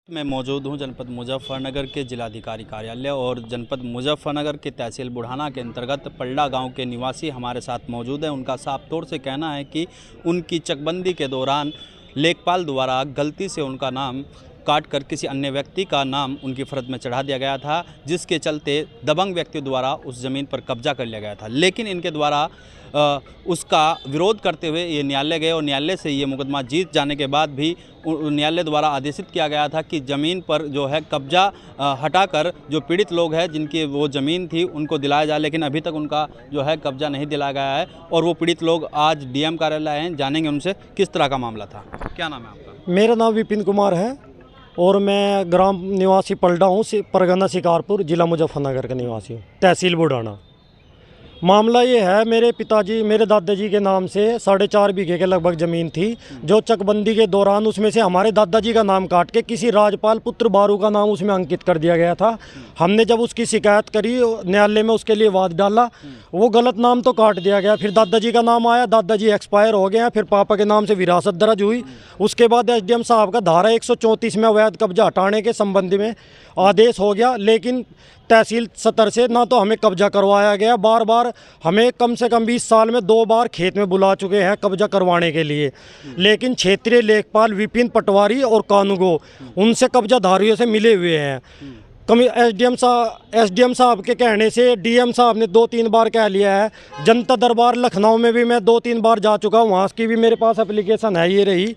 मैं मौजूद हूं जनपद मुजफ्फरनगर के जिलाधिकारी कार्यालय और जनपद मुजफ्फरनगर के तहसील बुढ़ाना के अंतर्गत पलड़ा गांव के निवासी हमारे साथ मौजूद हैं। उनका साफ तौर से कहना है कि उनकी चकबंदी के दौरान लेखपाल द्वारा गलती से उनका नाम काट कर किसी अन्य व्यक्ति का नाम उनकी फ़रद में चढ़ा दिया गया था, जिसके चलते दबंग व्यक्ति द्वारा उस ज़मीन पर कब्जा कर लिया गया था। लेकिन इनके द्वारा उसका विरोध करते हुए ये न्यायालय गए और न्यायालय से ये मुकदमा जीत जाने के बाद भी न्यायालय द्वारा आदेशित किया गया था कि ज़मीन पर जो है कब्जा हटाकर जो पीड़ित लोग हैं जिनकी वो ज़मीन थी उनको दिलाया जाए, लेकिन अभी तक उनका जो है कब्जा नहीं दिलाया गया है। और वो पीड़ित लोग आज डीएम कार्यालय आए हैं, जानेंगे उनसे किस तरह का मामला था। क्या नाम है आपका? मेरा नाम विपिन कुमार है और मैं ग्राम निवासी पलड़ा हूँ, परगना शिकारपुर, ज़िला मुजफ्फरनगर का निवासी हूँ, तहसील बुढ़ाना। मामला ये है, मेरे पिताजी मेरे दादाजी के नाम से 4.5 बीघे के लगभग ज़मीन थी, जो चकबंदी के दौरान उसमें से हमारे दादाजी का नाम काट के किसी राजपाल पुत्र बारू का नाम उसमें अंकित कर दिया गया था। हमने जब उसकी शिकायत करी न्यायालय में, उसके लिए वाद डाला, वो गलत नाम तो काट दिया गया। फिर दादाजी का नाम आया, दादाजी एक्सपायर हो गए हैं, फिर पापा के नाम से विरासत दर्ज हुई। उसके बाद एसडीएम साहब का धारा 134 में अवैध कब्जा हटाने के संबंध में आदेश हो गया, लेकिन तहसील सतर से ना तो हमें कब्जा करवाया गया। बार बार हमें कम से कम 20 साल में 2 बार खेत में बुला चुके हैं कब्जा करवाने के लिए, लेकिन क्षेत्रीय लेखपाल विपिन पटवारी और कानूगो उनसे कब्जाधारियों से मिले हुए हैं। एसडीएम साहब के कहने से डीएम साहब ने 2-3 बार कह लिया है। जनता दरबार लखनऊ में भी मैं 2-3 बार जा चुका हूँ, वहाँ की भी मेरे पास एप्लीकेशन है, ये रही।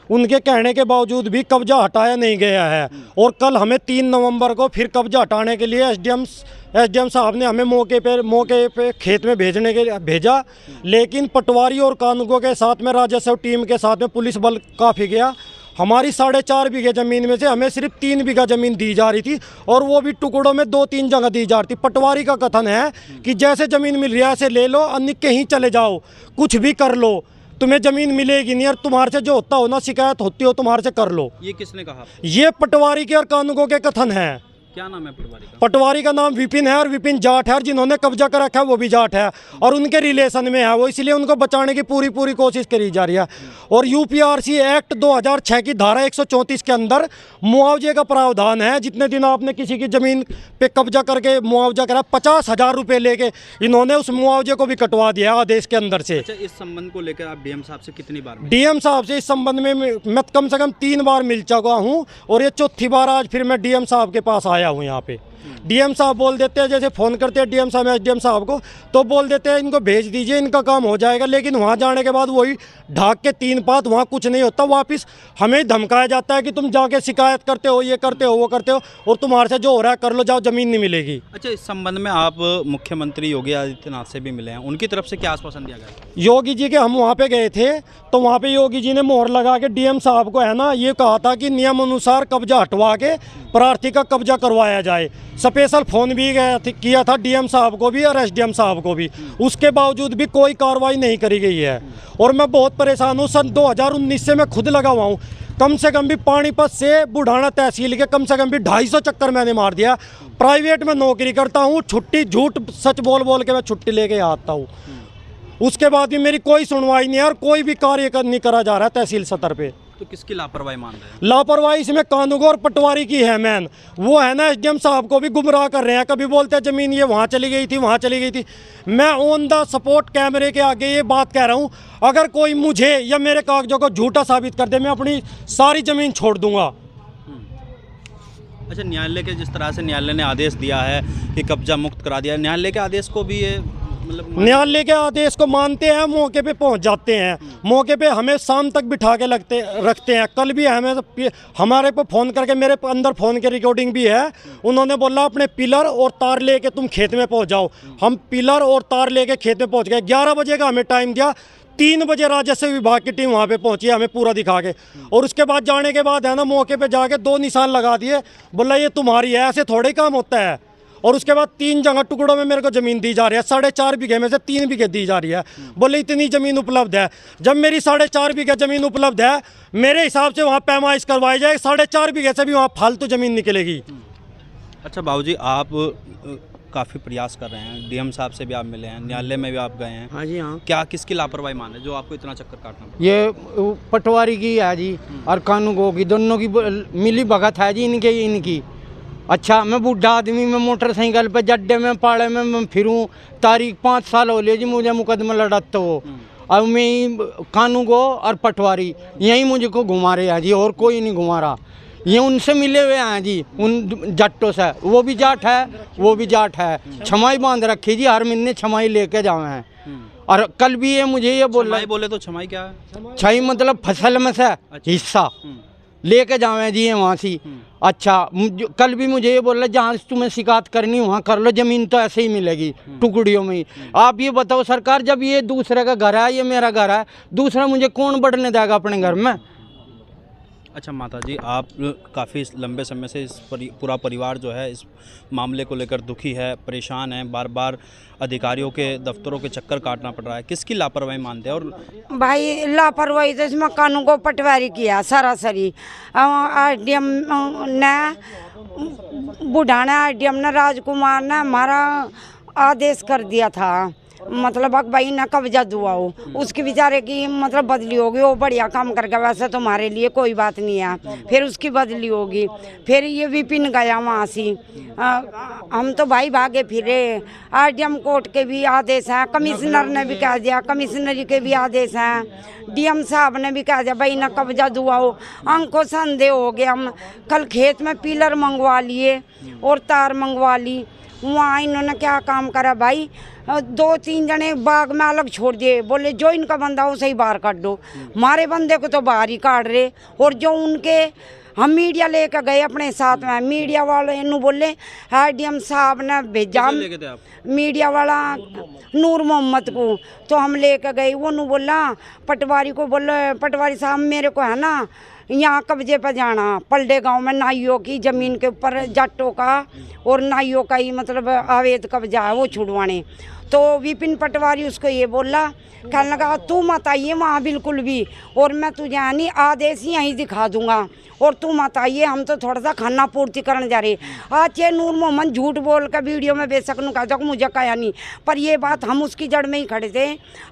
उनके कहने के बावजूद भी कब्जा हटाया नहीं गया है। और कल हमें 3 नवंबर को फिर कब्जा हटाने के लिए एसडीएम साहब ने हमें मौके पे खेत में भेजने के लिए भेजा, लेकिन पटवारी और कानूनगो के साथ में राजस्व टीम के साथ में पुलिस बल काफ़ी गया। हमारी 4.5 बीघे ज़मीन में से हमें सिर्फ 3 बीघा ज़मीन दी जा रही थी, और वो भी टुकड़ों में 2-3 जगह दी जा रही थी। पटवारी का कथन है कि जैसे ज़मीन मिल रही है ऐसे ले लो, अन्य कहीं चले जाओ, कुछ भी कर लो, तुम्हें ज़मीन मिलेगी नहीं, और तुम्हारे से जो होता हो ना, शिकायत होती हो तुम्हारे से कर लो। ये किसने कहा? ये पटवारी के और कानूनगो के कथन है। क्या नाम है पटवारी का? पटवारी का नाम विपिन है, और विपिन जाट है, और जिन्होंने कब्जा कर रखा है वो भी जाट है और उनके रिलेशन में है वो, इसलिए उनको बचाने की पूरी कोशिश करी जा रही है। और यूपीआरसी एक्ट 2006 की धारा 134 के अंदर मुआवजे का प्रावधान है। जितने दिन आपने किसी की ज़मीन पे कब्जा करके मुआवजा करा, 50,000 रुपये लेके इन्होंने उस मुआवजे को भी कटवा दिया आदेश के अंदर से। अच्छा, इस संबंध को लेकर आप डीएम साहब से कितनी बार मिले? डीएम साहब से इस संबंध में मैं कम से कम 3 बार मिल चुका हूँ, और ये चौथी बार आज फिर मैं डीएम साहब के पास आया हूँ। यहाँ पे डीएम साहब बोल देते हैं, जैसे फ़ोन करते हैं डीएम साहब एसडीएम साहब को, तो बोल देते हैं इनको भेज दीजिए, इनका काम हो जाएगा। लेकिन वहाँ जाने के बाद वही ढाक के 3 पात, वहाँ कुछ नहीं होता। वापस हमें धमकाया जाता है कि तुम जाके शिकायत करते हो, ये करते हो, वो करते हो, और तुम्हारे से जो हो रहा है कर लो, जाओ, ज़मीन नहीं मिलेगी। अच्छा, इस संबंध में आप मुख्यमंत्री योगी आदित्यनाथ से भी मिले हैं, उनकी तरफ से क्या आश्वासन दिया गया? योगी जी के हम वहाँ पे गए थे, तो वहाँ पे योगी जी ने मोहर लगा के डीएम साहब को है ना ये कहा था कि नियम अनुसार कब्जा हटवा के प्रार्थी का कब्जा करवाया जाए। स्पेशल फ़ोन भी किया था डीएम साहब को भी और एसडीएम साहब को भी, उसके बावजूद भी कोई कार्रवाई नहीं करी गई है। और मैं बहुत परेशान हूँ। सन 2019 से मैं खुद लगा हुआ हूँ, कम से कम भी पानीपत से बुढ़ाना तहसील के कम से कम भी 250 चक्कर मैंने मार दिया। प्राइवेट में नौकरी करता हूँ, छुट्टी झूठ सच बोल के मैं छुट्टी लेके आता हूँ, उसके बाद भी मेरी कोई सुनवाई नहीं है और कोई भी कार्य नहीं करा जा रहा है तहसील सतर पे। तो किसकी लापरवाही मान रहे हैं? लापरवाही इसमें कानूनगो और पटवारी की है मैन। वो है ना एसडीएम साहब को भी गुमराह कर रहे हैं, कभी बोलते हैं ज़मीन ये वहाँ चली गई थी, वहाँ चली गई थी। मैं ऑन द स्पॉट कैमरे के आगे ये बात कह रहा हूँ, अगर कोई मुझे या मेरे कागजों को झूठा साबित कर दे, मैं अपनी सारी ज़मीन छोड़ दूंगा। अच्छा, न्यायालय के जिस तरह से न्यायालय ने आदेश दिया है कि कब्जा मुक्त करा दिया, न्यायालय के आदेश को भी ये न्यायालय के आदेश को मानते हैं, मौके पे पहुंच जाते हैं, मौके पे हमें शाम तक बिठा के रखते हैं। कल भी हमारे पे फ़ोन करके, मेरे अंदर फ़ोन की रिकॉर्डिंग भी है, उन्होंने बोला अपने पिलर और तार लेके तुम खेत में पहुंच जाओ। हम पिलर और तार लेके खेत में पहुंच गए। 11 बजे का हमें टाइम दिया, 3 बजे राजस्व विभाग की टीम वहाँ पे पहुंची हमें पूरा दिखा के, और उसके बाद जाने के बाद है ना मौके पे जाके 2 निशान लगा दिए, बोला ये तुम्हारी है। ऐसे थोड़े काम होता है। और उसके बाद 3 जगह टुकड़ों में मेरे को ज़मीन दी जा रही है, 4.5 बीघे में से 3 बीघे दी जा रही है। बोले इतनी ज़मीन उपलब्ध है। जब मेरी 4.5 बीघे ज़मीन उपलब्ध है, मेरे हिसाब से वहाँ पैमाइश करवाई जाए, 4.5 बीघे से भी वहाँ फालतू ज़मीन निकलेगी। अच्छा बाबूजी, आप काफ़ी प्रयास कर रहे हैं, डीएम साहब से भी आप मिले हैं, न्यायालय में भी आप गए हैं। हाँ जी हाँ, क्या किसकी लापरवाही मान है जो आपको इतना चक्कर काटना पड़ा? ये पटवारी की है जी और कानूगो की, दोनों की मिली भगत है जी इनकी। अच्छा, मैं बूढ़ा आदमी, मैं मोटरसाइकिल पे जड्डे में पाड़े में मैं फिरूं, तारीख 5 साल हो लिए जी मुझे मुकदमा लड़त हो। अब मैं कानूगो और पटवारी यही मुझको घुमा रहे हैं जी, और कोई नहीं घुमा रहा। ये उनसे मिले हुए हैं जी, उन जट्टों से, वो भी जाट है वो भी जाट है। छमाई बांध रखी जी, हर महीने छमाई लेके जावे हैं। और कल भी ये मुझे ये बोल रहा, बोले तो छमाई क्या है? छई मतलब फसल में से हिस्सा लेके जावे जी वहाँ से। अच्छा, कल भी मुझे ये बोल रहा, जहाँ से तुम्हें शिकायत करनी वहाँ कर लो, जमीन तो ऐसे ही मिलेगी टुकड़ियों में ही। आप ये बताओ सरकार, जब ये दूसरे का घर है, ये मेरा घर है, दूसरा मुझे कौन बढ़ने देगा अपने घर में? अच्छा माता जी, आप काफ़ी लंबे समय से पूरा परिवार जो है इस मामले को लेकर दुखी है, परेशान है, बार बार अधिकारियों के दफ्तरों के चक्कर काटना पड़ रहा है, किसकी लापरवाही मानते हैं? और भाई लापरवाही तो इसमें कानून को पटवारी किया सरासरी। आरडीएम ने बुढ़ाना, आरडीएम ने राजकुमार ने हमारा आदेश कर दिया था, मतलब भाई ना कब्जा दुआओ, उसकी बेचारे की मतलब बदली होगी, वो बढ़िया काम करके, वैसे तुम्हारे लिए कोई बात नहीं है, फिर उसकी बदली होगी। फिर ये विपिन गया वहाँ से, हम तो भाई भागे फिरे। आरडीएम कोर्ट के भी आदेश हैं, कमिश्नर ने भी कह दिया, कमिश्नरी के भी आदेश हैं, डीएम साहब ने भी कह दिया भाई ना कब्जा दुआओ। हमको संदेह हो गया, हम कल खेत में पिलर मंगवा लिए और तार मंगवा ली। वहाँ इन्होंने क्या काम करा भाई, 2-3 जने बाग में अलग छोड़ दिए, बोले जो इनका बंदा हो सही बाहर काट दो। हमारे बंदे को तो बाहर ही काट रहे, और जो उनके हम मीडिया लेकर गए अपने साथ में, मीडिया वाले इन्हों बोले आरडीएम साहब ने भेजा, मीडिया वाला नूर मोहम्मद को, तो हम लेकर गए। वो नू बोला पटवारी को, बोले पटवारी साहब मेरे को है ना यहाँ कब्जे पर जाना, पलडे गांव में नाइयों की ज़मीन के ऊपर जाटों का और नाइयों का ही मतलब अवैध कब्जा है, वो छुड़वाने। तो विपिन पटवारी उसको ये बोला, कहने लगा तू मत आइए वहाँ बिल्कुल भी, और मैं तुझे यानी आदेश ही यहीं दिखा दूंगा, और तू मत आइए, हम तो थोड़ा सा खाना पूर्ति करने जा रहे। आज ये नूर मोहम्मद झूठ बोल कर वीडियो में बेशक नु कहा मुझे कहा नहीं, पर ये बात हम उसकी जड़ में ही खड़े थे।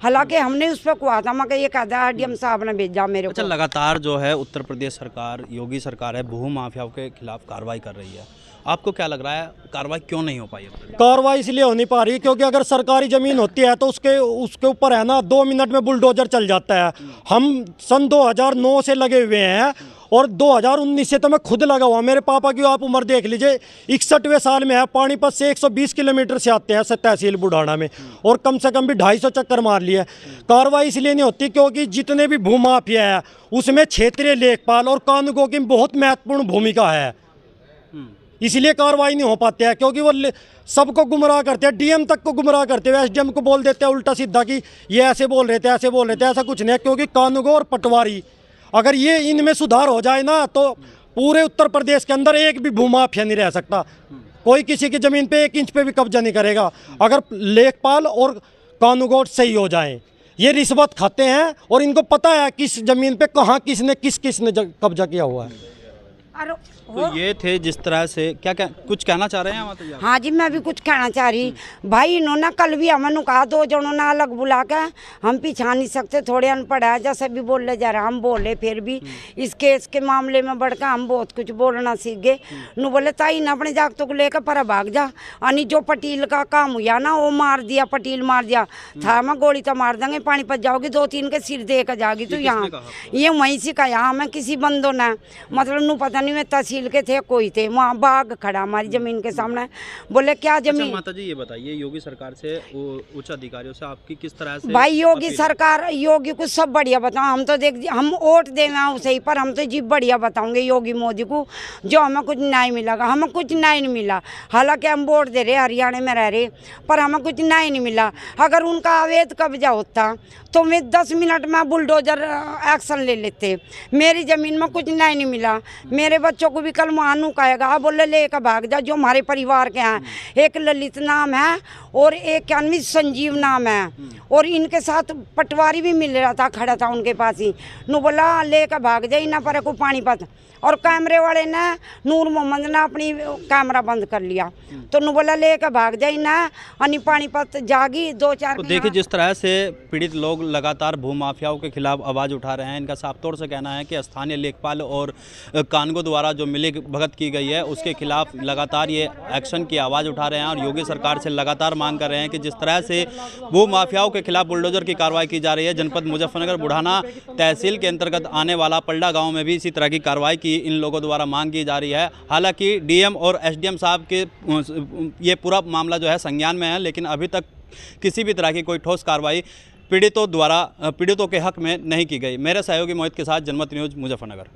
हालांकि हमने उस पर कहा था, मैं ये कहता आरडीएम साहब ने भेजा मेरे को। अच्छा, लगातार जो है उत्तर प्रदेश सरकार, योगी सरकार है, भू माफियाओं के खिलाफ कार्रवाई कर रही है, आपको क्या लग रहा है कार्रवाई क्यों नहीं हो पाई? कार्रवाई इसलिए हो नहीं पा रही क्योंकि अगर सरकारी ज़मीन होती है तो उसके ऊपर है ना 2 मिनट में बुलडोजर चल जाता है। हम सन 2009 से लगे हुए हैं और 2019 से तो मैं खुद लगा हुआ। मेरे पापा की आप उम्र देख लीजिए, 61वें साल में है, पानीपत से 120 किलोमीटर से आते हैं तहसील बुढ़ाना में, और कम से कम भी 250 चक्कर मार लिए। कार्रवाई इसलिए नहीं होती क्योंकि जितने भी भूमाफिया है उसमें क्षेत्रीय लेखपाल और कानूनों की बहुत महत्वपूर्ण भूमिका है, इसलिए कार्रवाई नहीं हो पाती है। क्योंकि वो सबको गुमराह करते हैं, डीएम तक को गुमराह करते हैं, एसडीएम को बोल देते हैं उल्टा सीधा कि ये ऐसे बोल रहे थे ऐसे बोल रहे थे, ऐसा कुछ नहीं है। क्योंकि कानूनगो और पटवारी अगर ये इनमें सुधार हो जाए ना तो पूरे उत्तर प्रदेश के अंदर एक भी भूमाफिया नहीं रह सकता, कोई किसी की ज़मीन पे 1 इंच पे भी कब्जा नहीं करेगा अगर लेखपाल और कानूनगो सही हो जाए। ये रिश्वत खाते हैं और इनको पता है किस ज़मीन पे कहाँ किसने कब्जा किया हुआ है। तो ये थे जिस तरह से क्या कुछ कहना चाह रहे हैं माता जी? हाँ जी, मैं भी कुछ कहना चाह रही। भाई इन्होंने कल भी हमें कहा, 2 जनों ने अलग बुला के, हम पीछा नहीं सकते, थोड़े अनपढ़ है, जैसे भी बोल ले जा रहे हम बोले, फिर भी इस केस के मामले में बढ़कर हम बहुत कुछ बोलना सीख गए। नु बोले ताई ना अपने जागतों को लेकर पर भाग जा, यानी जो पटील का काम हुआ ना वो मार दिया, पटील मार दिया था, मैं गोली तो मार देंगे, पानीपत जाओगी 2-3 के सिर दे कर जाओगी। तो यहाँ ये वहीं से कहा, हमें किसी बंदों ने मतलब नू पता नहीं, मैं तहसील के थे कोई थे, वहाँ बाग खड़ा हमारी जमीन के सामने, बोले क्या जमीन। अच्छा माता जी ये बताइए, योगी सरकार से, उच्च अधिकारियों से आपकी किस तरह से भाई योगी सरकार, योगी को सब बढ़िया बताओ, हम तो देख हम वोट देना उसे ही, पर हम तो जी बढ़िया बताओगे योगी मोदी को, जो हमें कुछ न्याय मिलेगा, हमें कुछ न्याय नहीं मिला। हालांकि हम वोट दे रहे, हरियाणा में रह रहे, पर हमें कुछ न्याय नहीं मिला। अगर उनका अवैध कब्जा होता तो मैं 10 मिनट में बुलडोजर एक्शन ले लेते। मेरी ज़मीन में कुछ न्याय नहीं मिला। मेरे बच्चों को भी कल मानू कहेगा, बोले लेकर भाग जा, जो हमारे परिवार के हैं, एक ललित नाम है और एक क्या नाम संजीव नाम है, और इनके साथ पटवारी भी मिल रहा था, खड़ा था उनके पास ही। नु बोला लेकर भाग जाए ना, पर को पानीपत और कैमरे वाले ने नूर मोहम्मद ने अपनी कैमरा बंद कर लिया, तो नु बोला लेकर भाग जाई ना, अनि पानीपत जागी 2-4। तो देखिए जिस तरह से पीड़ित लोग लगातार भूमाफियाओं के खिलाफ आवाज़ उठा रहे हैं, इनका साफ तौर से कहना है कि स्थानीय लेखपाल और कानगो द्वारा जो मिली भगत की गई है उसके खिलाफ लगातार ये एक्शन की आवाज़ उठा रहे हैं और योगी सरकार से लगातार मांग कर रहे हैं कि जिस तरह से भूमाफियाओं के खिलाफ बुलडोजर की कार्रवाई की जा रही है, जनपद मुजफ्फरनगर बुढ़ाना तहसील के अंतर्गत आने वाला पलड़ा गाँव में भी इसी तरह की कार्रवाई की इन लोगों द्वारा मांग की जा रही है। हालांकि डीएम और एसडीएम साहब के ये पूरा मामला जो है संज्ञान में है, लेकिन अभी तक किसी भी तरह की कोई ठोस कार्रवाई पीड़ितों के हक में नहीं की गई। मेरे सहयोगी मोहित के साथ जनमत न्यूज़ मुजफ्फरनगर।